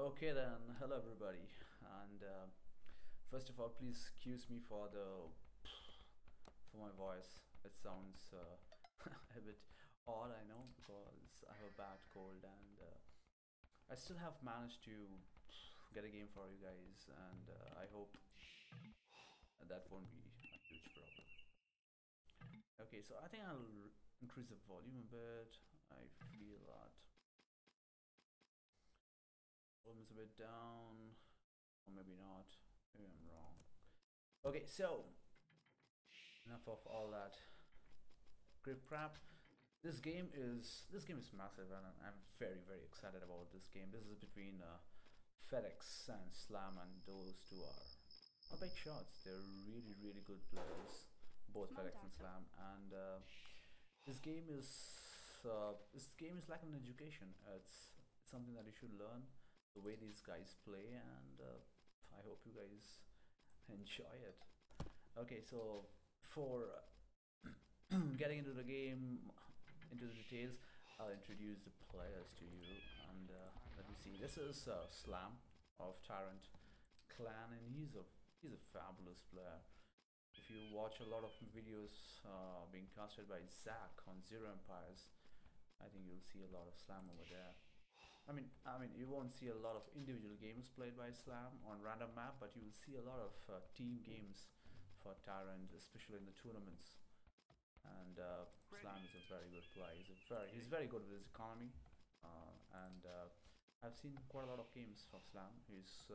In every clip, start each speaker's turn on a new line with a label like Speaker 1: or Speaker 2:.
Speaker 1: Okay then, hello everybody, and first of all, please excuse me for my voice. It sounds a bit odd, I know, because I have a bad cold, and I still have managed to get a game for you guys, and I hope that won't be a huge problem. Okay, so I think I'll increase the volume a bit. I feel that volume is a bit down, or maybe not. Maybe I'm wrong. Okay, so enough of all that grip crap. This game is massive, and I'm very excited about this game. This is between FedEx and Slam, and those two are big shots. They're really good players, both FedEx and Slam, and this game is like an education. It's something that you should learn the way these guys play, and I hope you guys enjoy it. Okay, so for getting into the game, into the details, I'll introduce the players to you. And let me see. This is Slam of Tyrant Clan, and he's a fabulous player. If you watch a lot of videos being casted by Zach on Zero Empires, I think you'll see a lot of Slam over there. I mean, you won't see a lot of individual games played by Slam on random map, but you will see a lot of team games for Tyrant, especially in the tournaments. And Slam is a very good player. He's very good with his economy, and I've seen quite a lot of games for Slam. He's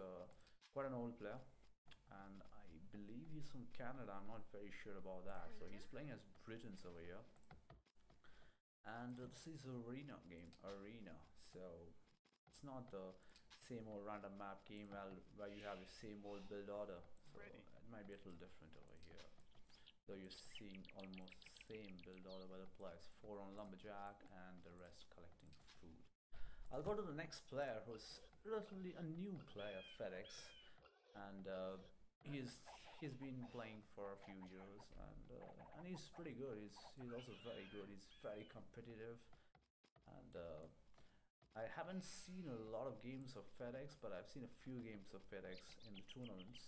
Speaker 1: quite an old player, and I believe he's from Canada. I'm not very sure about that. So he's playing as Britons over here, and this is arena game, so it's not the same old random map game where you have the same old build order. So it might be a little different over here, though you're seeing almost the same build order where the players 4 on lumberjack and the rest collecting food. I'll go to the next player, who's relatively a new player, FedEx, and he's been playing for a few years, and he's pretty good. He's also very good. He's very competitive, and I haven't seen a lot of games of FedEx, but I've seen a few games of FedEx in the tournaments,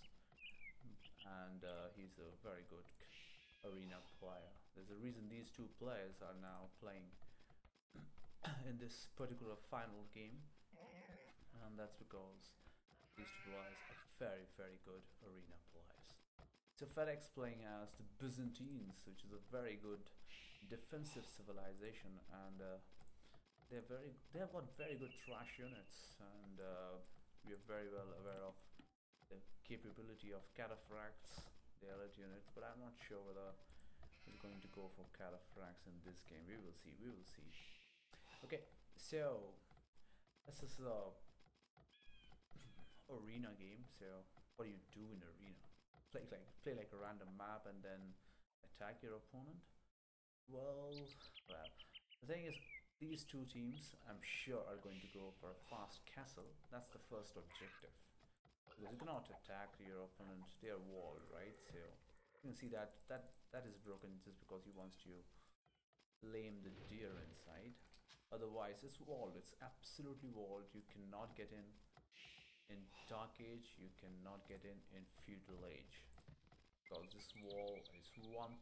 Speaker 1: and he's a very good arena player. There's a reason these two players are now playing in this particular final game, and that's because these two players are very good arena players. So FedEx playing as the Byzantines, which is a very good defensive civilization, and they have got very good trash units, and we are very well aware of the capability of cataphracts, the elite units, but I'm not sure whether we're going to go for cataphracts in this game. We will see. Okay, so this is a arena game. So what do you do in arena? Play like a random map and then attack your opponent? Well, the thing is, these two teams, I'm sure, are going to go for a fast castle. That's the first objective, because you cannot attack your opponent. They are walled, right? So you can see that is broken just because he wants to lame the deer inside. Otherwise, it's walled. It's absolutely walled. You cannot get in Dark Age. You cannot get in Feudal Age, because this wall is 1,800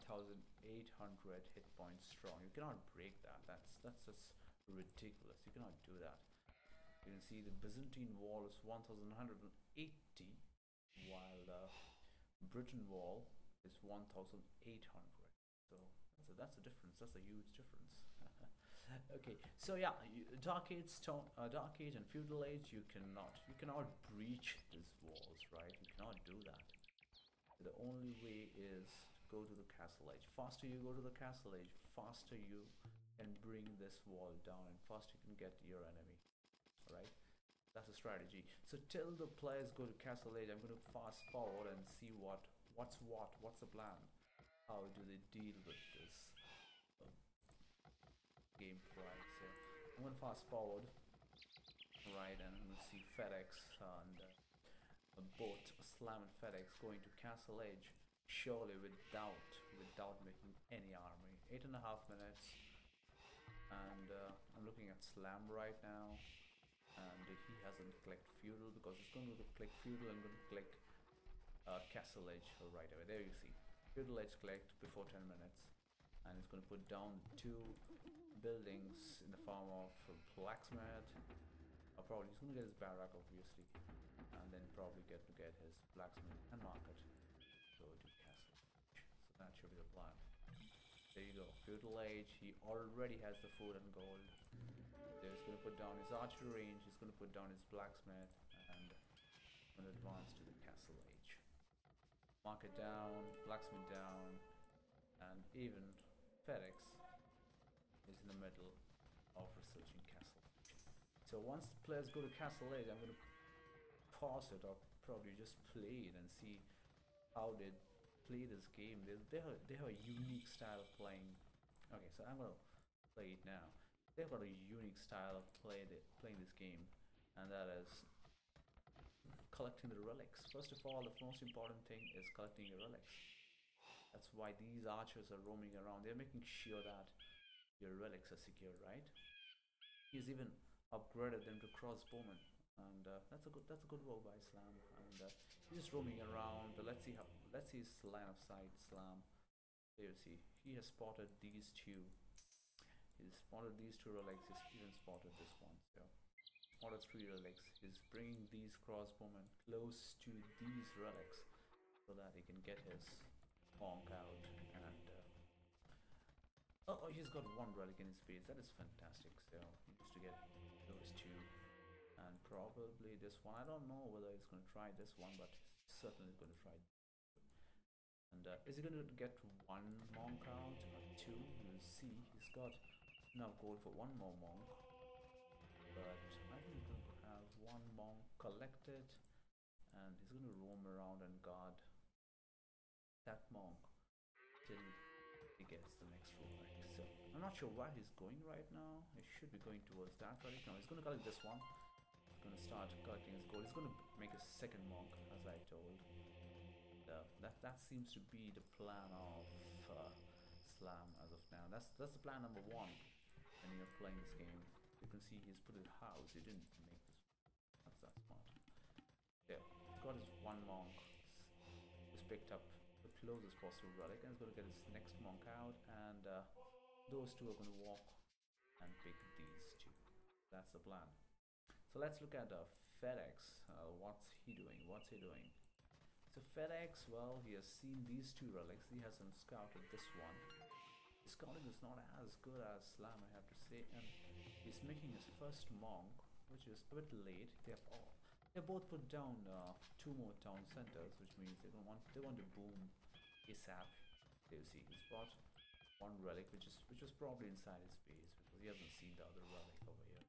Speaker 1: hit points strong. You cannot break that. That's just ridiculous. You cannot do that. You can see the Byzantine wall is 1,180, while the Britain wall is 1,800. So that's a difference. That's a huge difference. Okay, so yeah, Dark Age and Feudal Age, you cannot breach these walls, right? You cannot do that. The only way is to go to the Castle Age. Faster you go to the Castle Age, faster you can bring this wall down, and faster you can get your enemy. Right? That's a strategy. So till the players go to Castle Age, I'm going to fast forward and see what's the plan. How do they deal with this gameplay? So I'm going to fast forward, right, and I'm going to see FedEx and both Slam and FedEx going to Castle Age, surely without making any army. 8.5 minutes, and I'm looking at Slam right now, and he hasn't clicked feudal, because it's going to click feudal and going to click castle edge right away. There you see, feudal edge clicked before 10 minutes, and it's going to put down 2 buildings in the form of blacksmith. Probably he's going to get his barrack, obviously, and then probably get his blacksmith and market. Go to castle. So that should be the plan. There you go, feudal age. He already has the food and gold. So he's going to put down his archery range. He's going to put down his blacksmith, and going to advance to the castle age. Market down, blacksmith down, and even Fedex is in the middle of researching castle age. So once the players go to castle age, I'm going to pause it, or probably just play it and see how they play this game. They have a unique style of playing. Okay, so I'm going to play it now. They've got a unique style of playing this game, and that is collecting the relics. First of all, the most important thing is collecting your relics. That's why these archers are roaming around. They're making sure that your relics are secure, right? He's even upgraded them to crossbowmen, and that's a good role by Slam. And he's just roaming around. Let's see his line of sight. Slam. There you see, he has spotted these 2. He's spotted these 2 relics. He's even spotted this one. So spotted 3 relics. He's bringing these crossbowmen close to these relics so that he can get his monk out. And oh, he's got 1 relic in his base. That is fantastic. So he needs to get those 2, and probably this one. I don't know whether he's going to try this one, but he's certainly going to try. And is he going to get 1 monk out or 2? We'll see. He's got enough gold for 1 more monk, but I think he's going to have 1 monk collected, and he's going to roam around and guard that monk till he gets the next relic. So I'm not sure where he's going right now. He should be going towards that relic. No, he's going to collect this one. He's going to start collecting his gold. He's going to make a 2nd monk, as I told. That seems to be the plan of Slam as of now. That's the plan number 1 when you're playing this game. You can see he's put a house. He didn't make this. That's that smart. There, he's got his 1 monk. He's picked up the closest possible relic, and he's going to get his next monk out, and those 2 are going to walk and pick these 2. That's the plan. So let's look at Fedex. What's he doing? So Fedex, well, he has seen these 2 relics. He hasn't scouted this one. His scouting is not as good as Slam, I have to say, and he's making his first monk, which is a bit late. They both put down 2 more town centers, which means they want to boom ASAP. There you see, he's bought 1 relic, which was probably inside his base, because he hasn't seen the other relic over here.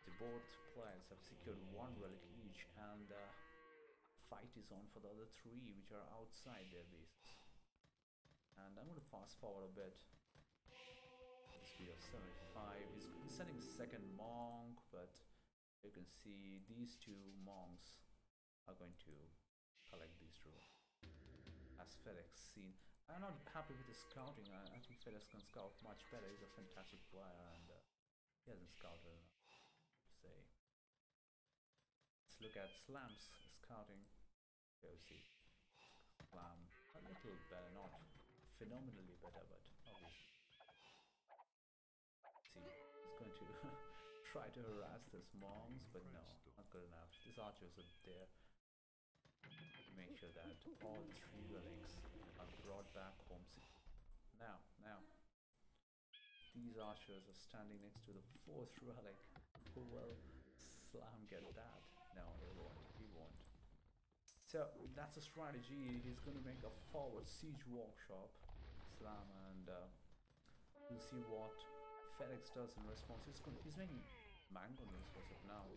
Speaker 1: So both players have secured 1 relic each, and fight is on for the other 3 which are outside their bases. And I'm going to fast forward a bit. The speed of 75. He's sending a 2nd monk, but you can see these 2 monks are going to collect these 2. As Fedex seen, I'm not happy with his scouting. I think Fedex can scout much better. He's a fantastic player, and he hasn't scouted enough to say. Let's look at Slam's scouting. There we see Slam a little better, not phenomenally better, but obviously. See, he's going to try to harass this monks, but no, not good enough. These archers are there to make sure that all 3 relics are brought back home. Now, these archers are standing next to the 4th relic. Who will Slam get that? No, he won't. So that's a strategy. He's going to make a forward siege workshop, Slam, and we'll see what Fedex does in response. He's making mangonels as of now.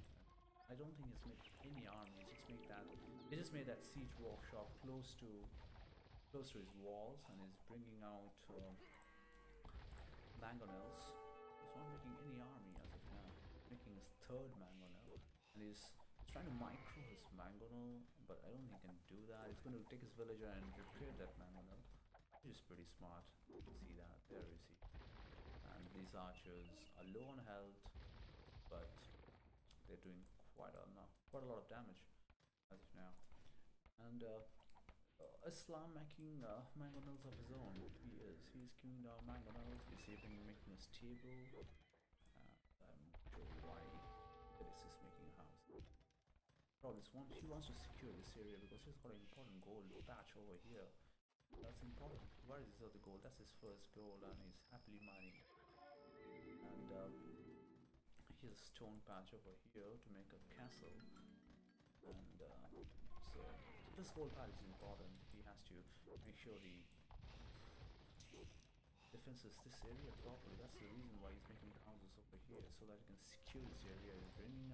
Speaker 1: I don't think he's made any army. He just made that siege workshop close to his walls, and he's bringing out mangonels. He's not making any army as of now. He's making his 3rd mangonel, and he's trying to micro his mangonel, but I don't think he can do that. He's going to take his villager and repair that mangonel, which is pretty smart. You can see that. There you see. And these archers are low on health, but quite a lot of damage as of now. And Islam making mangonels of his own. He's queuing down mangonels. He's even making a stable. I'm not sure why Fedex is making a house. Probably he wants to secure this area because he's got an important gold patch over here. That's important. Where is his other gold? That's his first gold, and he's happily mining. And he has a stone patch over here to make a castle. And so this gold patch is important. He has to make sure he defenses this area properly. That's the reason why he's making houses over here, so that he can secure this area. He's bringing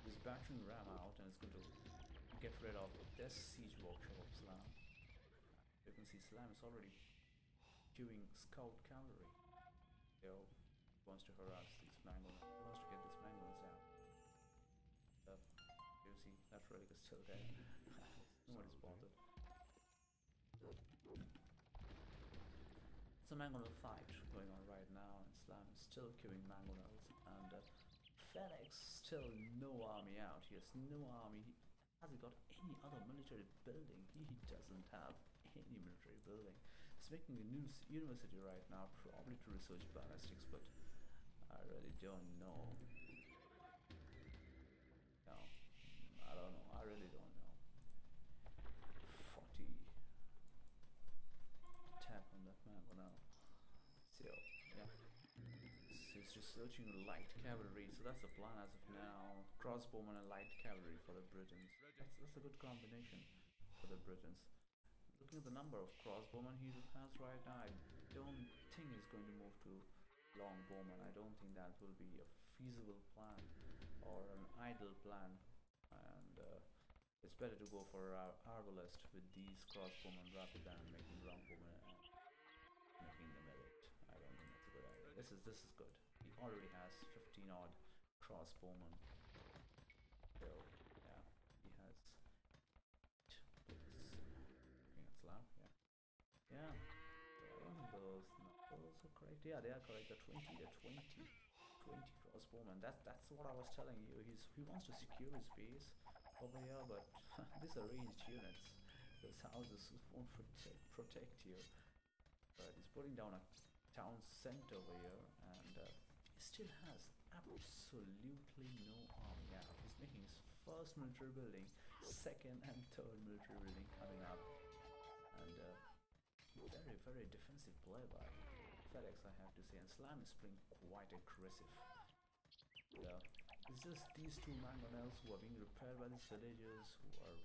Speaker 1: this battering ram out, and it's going to get rid of this siege workshop of Slam. You can see Slam is already queuing scout cavalry. He wants to harass these mangonels. He wants to get these mangonels out. You see that relic is still there. Nobody's bothered. It's a mangonel fight going on right now, and Slam is still queuing mangonels, and Fedex still no army out. He has no army. Has he got any other military building? He doesn't have any military building. He's making a new university right now, probably to research ballistics, but I really don't know. No, I don't know. I really don't know. 40 attack on that map now. So yeah, he's just searching light cavalry. So that's the plan as of now. Crossbowmen and light cavalry for the Britons. That's a good combination for the Britons. Looking at the number of crossbowmen he has right now, I don't think he's going to move to longbowmen. I don't think that will be a feasible plan or an ideal plan, and it's better to go for arbalest with these crossbowmen rather than making longbowmen and making them elite. I don't think that's a good idea. This is good. He already has 15 odd crossbowmen. So yeah, he has Slam, yeah. Those numbers are correct. Yeah, they are correct. The 20 crossbowmen. That's what I was telling you. He wants to secure his base over here, but these are ranged units. Those houses won't protect you. But he's putting down a town center over here, and he still has absolutely no army out. He's making his first military building, second and third military building coming up, and very, very defensive play by Fedex, I have to say. And Slam is playing quite aggressive. It's just these two mangonels who are being repaired by these villagers, who are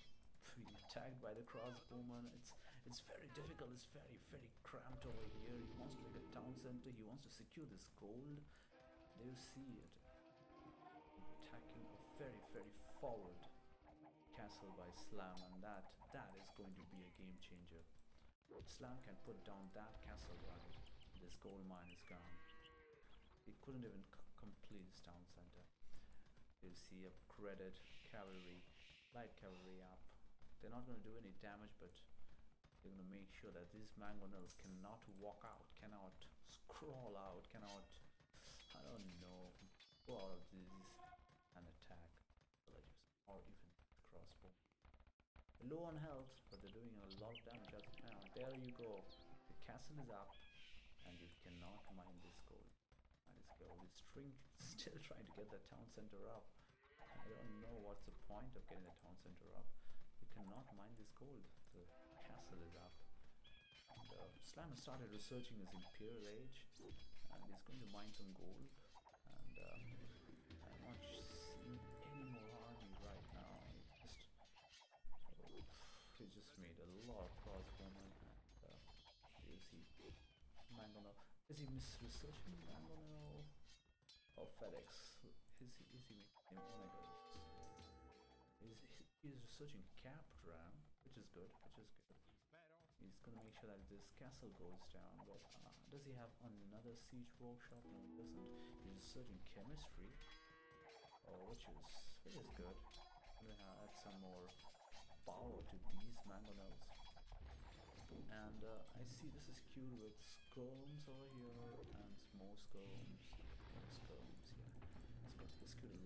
Speaker 1: being attacked by the crossbowmen. It's very difficult. It's very, very cramped over here. He wants to make a town center. He wants to secure this gold. There you see it. Attacking a very, very forward castle by Slam, and that is going to be a game changer. Slam can put down that castle, right? This gold mine is gone. He couldn't even complete his town center. You see upgraded cavalry, light cavalry up. They're not going to do any damage, but they're going to make sure that these mangonels cannot walk out, cannot scroll out, cannot, I don't know, go out of these and attack villages, or even crossbow. Low on health, but they're doing a lot of damage as of now. There you go. The castle is up, and you cannot mine this gold. It's still trying to get the town center up. I don't know what's the point of getting the town center up. You cannot mine this gold. The castle is up. And Slam has started researching his Imperial Age, and he's going to mine some gold. And I'm not seeing any more army right now. He just made a lot of crossbowmen, and you see mangonel. Is he mis-researching mangonel or Fedex? Is he making him He's researching capped ram, which is good. He's gonna make sure that this castle goes down. But does he have another siege workshop? No, he doesn't. He's researching chemistry, which is good. I'm gonna add some more power to these mangonels. And I see this is queued with skirms over here and more skirms, yeah. It's queued a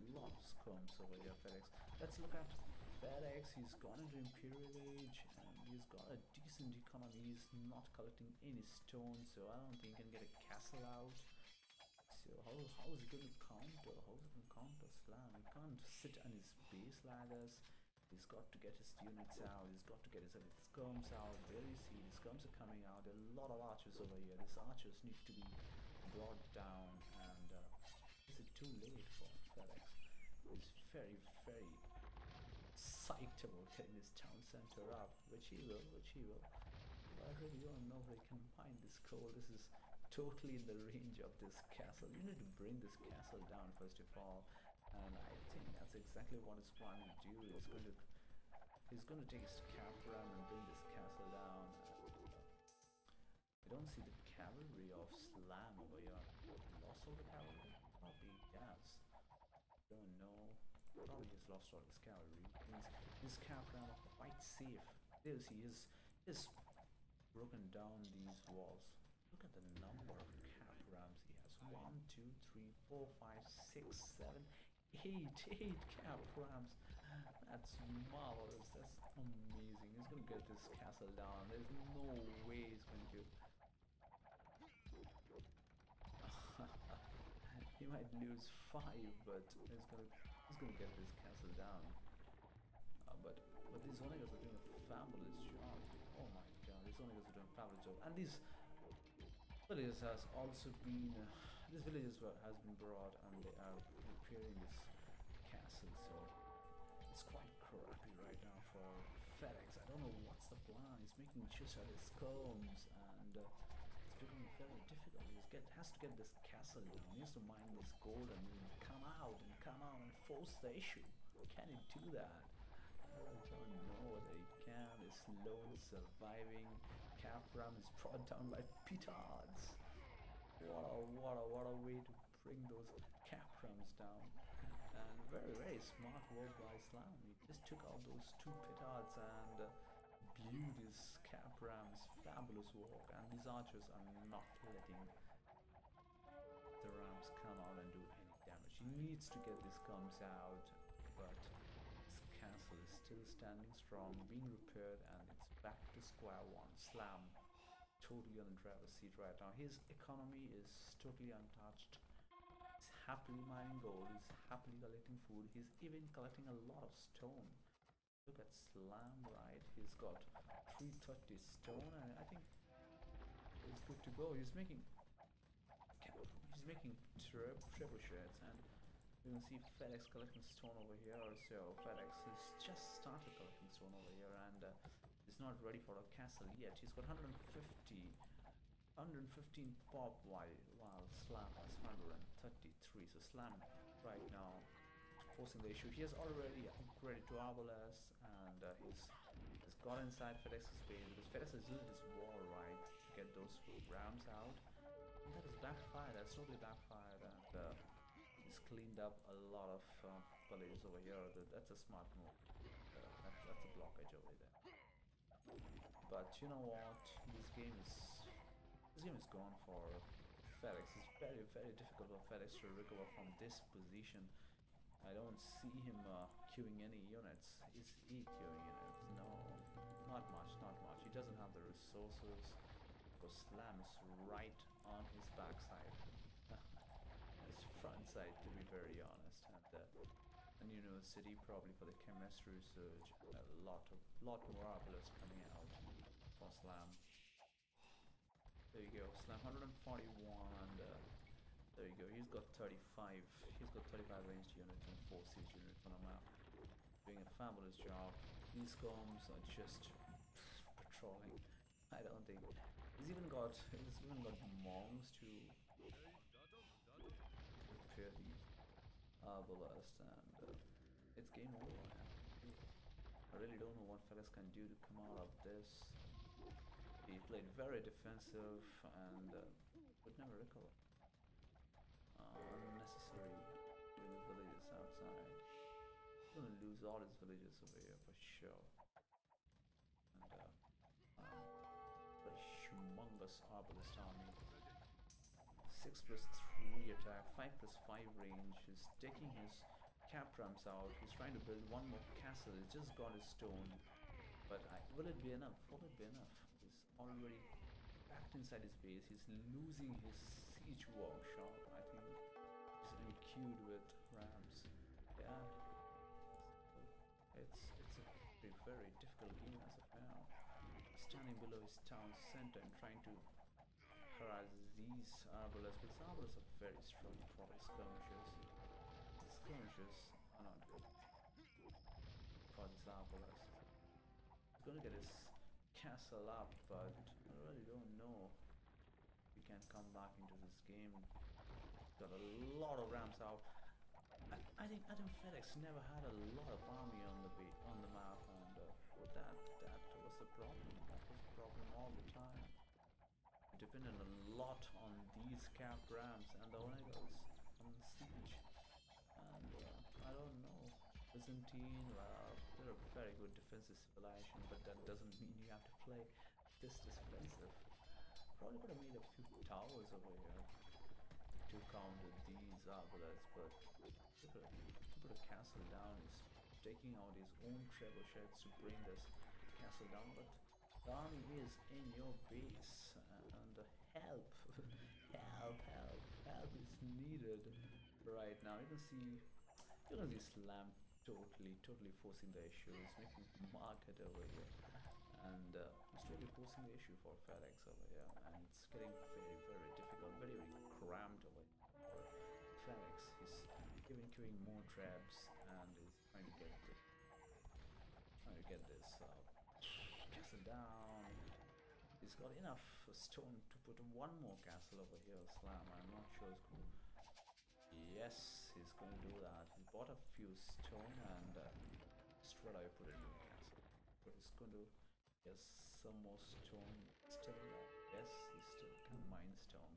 Speaker 1: skirms over here, Fedex. Let's look at Fedex. He's gone into Imperial Age and he's got a decent economy. He's not collecting any stones, so I don't think he can get a castle out. So how is he going to counter? How is he going to counter Slam? He can't sit on his base ladders. He's got to get his units out. He's got to get his skirms out. Where is he? The skirms are coming out. There are a lot of archers over here. These archers need to be brought down. And is it too late for Fedex? He's very, very psyched about getting this town center up, which he will. But I really don't know if they can mine this coal. This is totally in the range of this castle. You need to bring this castle down first of all, and I think that's exactly what he's planning to do. He's going to take his cap run and bring this castle down. I don't see the cavalry of Slam over here. Lost all the cavalry? Probably yes. Don't know. Probably just lost all his cavalry. His cap run are quite safe. There you see, he's broken down these walls. Look at the number of cap rams he has. 1, 2, 3, 4, 5, 6, 7, 8 cap rams. That's marvelous. That's amazing. He's gonna get this castle down. There's no way he's going to. He might lose 5, but he's gonna get this castle down. But these Onegas are doing a fabulous job. Oh my god, these Onegas are doing a fabulous job. And these villages has also been has been brought, and they are repairing this castle, so it's quite crappy right now for Fedex. I don't know what's the plan. He's making just at his skirms, and it's becoming very difficult. He has to get this castle down. He has to mine this gold and come out and force the issue. Can he do that? I don't know whether he can. This lone surviving Capram is brought down by petards. What a way to bring those Caprams down. And very, very smart work by Slam. He just took out those 2 petards and blew this Capram's fabulous work. And these archers are not letting the rams come out and do any damage. He needs to get these guns out, but this castle is still standing strong, being repaired, and it's back to square one. Slam totally on the driver's seat right now. His economy is totally untouched. He's happily mining gold. He's happily collecting food. He's even collecting a lot of stone. Look at Slam, right? He's got 330 stone, and I think he's good to go. He's making trebuchets, and you can see Fedex collecting stone over here. So Fedex has just started collecting stone over here, and he's not ready for a castle yet. He's got 115 pop while Slam has 133. So Slam right now forcing the issue. He has already upgraded to Arbalest, and he's got inside Fedex's base because Fedex has used his wall right to get those rams out. And that has backfired. That's totally backfired, and he's cleaned up a lot of villages over here. That's a smart move. That's a blockage over there. But you know what? This game is gone for Fedex. It's very, very difficult for Fedex to recover from this position. I don't see him queuing any units. Is he queuing units? No, not much. He doesn't have the resources because Slam is right on his backside. His front side, to be very honest. And university probably for the chemistry research. A lot more Arbalest coming out for Slam. There you go, Slam 141, and there you go. He's got 35. He's got 35 ranged units and 4 siege units on a map. Doing a fabulous job. These comms are just patrolling. I don't think he's even got monks to repair these Arbalest, and it's game over. I really don't know what Fedex can do to come out of this. He played very defensive and would never recover. Unnecessary doing the villages outside. He's gonna lose all his villages over here for sure. And a humongous Arbalest army. 6+3 attack, 5+5 range. Is taking his cap ramps out. He's trying to build one more castle. He's just got his stone. But will it be enough? Will it be enough? He's already backed inside his base. He's losing his siege workshop. I think he's enqueued with rams. Yeah. It's a very difficult game as of now. Standing below his town center and trying to harass these arbalists, but these arbalists are very strong for his skirmishers. The skirmishers are not good for this arbalist. He's gonna get his castle up, but I really don't know if he can come back into this game. Got a lot of rams out. I think FedEx never had a lot of army on the map, and that was the problem. That was the problem all the time. It depended a lot on these cap rams and the Onegals on the siege. And I don't know. Byzantine, well, they're a very good defensive civilization, but that doesn't mean you have to play this defensive. Probably could have made a few towers over here to counter these arbalists, but to put a castle down is taking out his own trebuchets to bring this castle down, but the army is in your base and help is needed right now. You can see Slam totally forcing the issue. He's making market over here, and it's totally forcing the issue for FedEx over here, and it's getting very difficult, very cramped over here for FedEx. He's even queuing more traps, and he's trying to get this castle down. He's got enough stone to put one more castle over here. Slam, I'm not sure it's cool. Yes, he's going to do that. He bought a few stone and straight away put it in the castle. But he's going to get some more stone still. Yes, he still can mine stone.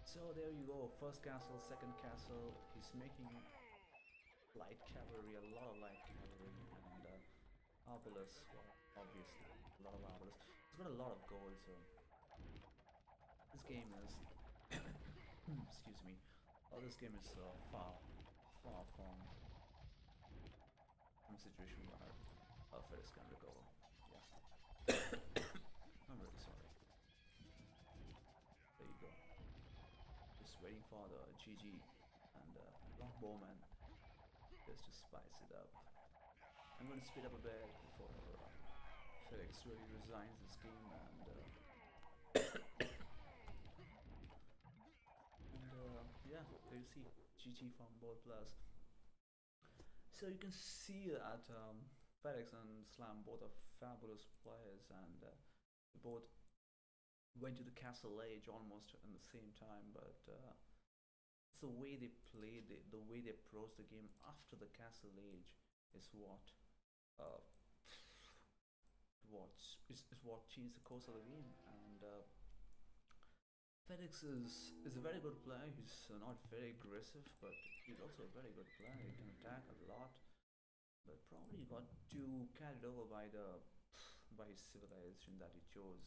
Speaker 1: So there you go. First castle, second castle. He's making light cavalry, a lot of light cavalry, and arbalists. Well, obviously, a lot of arbalists. He's got a lot of gold, so this game is. Excuse me. Oh, this game is far from a situation where FedEx can recover. Yeah. I'm really sorry. There you go. Just waiting for the GG and Longbowman just to spice it up. I'm going to speed up a bit before FedEx really resigns this game, and yeah, there you see GG from both players. So you can see that FedEx and Slam both are fabulous players, and they both went to the castle age almost in the same time, but it's the way they played, the way they approached the game after the castle age is what changed the course of the game. And FedEx is a very good player. He's not very aggressive, but he's also a very good player. He can attack a lot, but probably got too carried over by his civilization that he chose.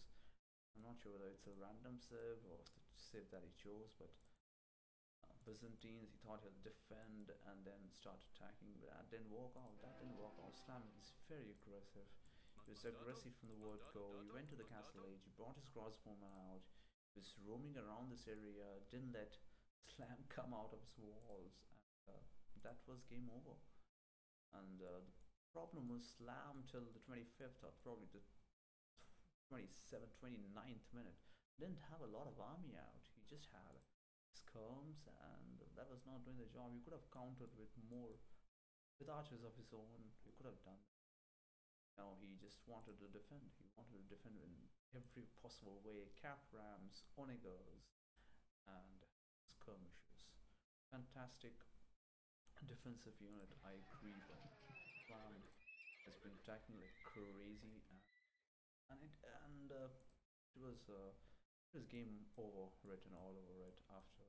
Speaker 1: I'm not sure whether it's a random civ or the civ that he chose, but Byzantines, he thought he'll defend and then start attacking, but that didn't work out. Slam is very aggressive. He was aggressive from the word go. He went to the castle age, he brought his crossbowman out, he was roaming around this area, didn't let Slam come out of his walls, and that was game over. And the problem was Slam till the 25th or probably the 27th, 29th minute didn't have a lot of army out. He just had skirms, and that was not doing the job. He could have countered with more, with archers of his own. He could have done that. No, he just wanted to defend. He wanted to defend in every possible way. Cap rams, onegals, and skirmishers. Fantastic defensive unit, I agree, but Slam has been attacking like crazy, and it was game over written all over it after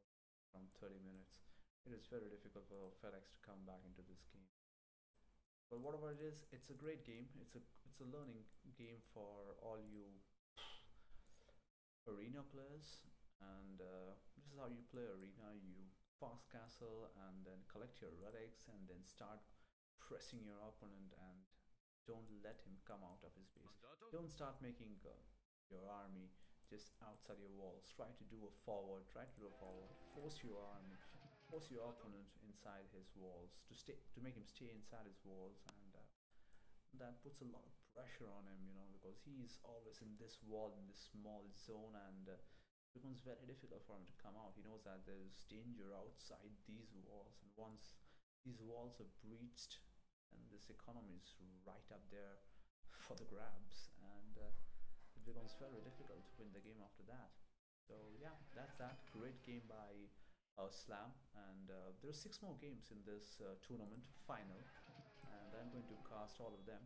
Speaker 1: around 30 minutes. It is very difficult for FedEx to come back into this game. But whatever it is, it's a great game. It's a learning game for all you arena players, and this is how you play arena. You fast castle and then collect your relics and then start pressing your opponent and don't let him come out of his base. Don't start making your army just outside your walls. Try to do a forward, force your army, force your opponent inside his walls to make him stay inside his walls, and that puts a lot of pressure on him, you know, because he's always in this wall, in this small zone, and it becomes very difficult for him to come out. He knows that there's danger outside these walls, and once these walls are breached, and this economy is right up there for the grabs, and it becomes very difficult to win the game after that. So yeah, that's that. Great game by Slam, and there are 6 more games in this tournament final, and I'm going to cast all of them.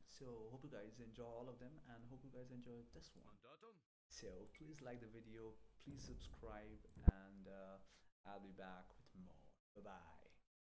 Speaker 1: So hope you guys enjoy all of them, and hope you guys enjoy this one. So please like the video, please subscribe, and I'll be back with more. Bye bye.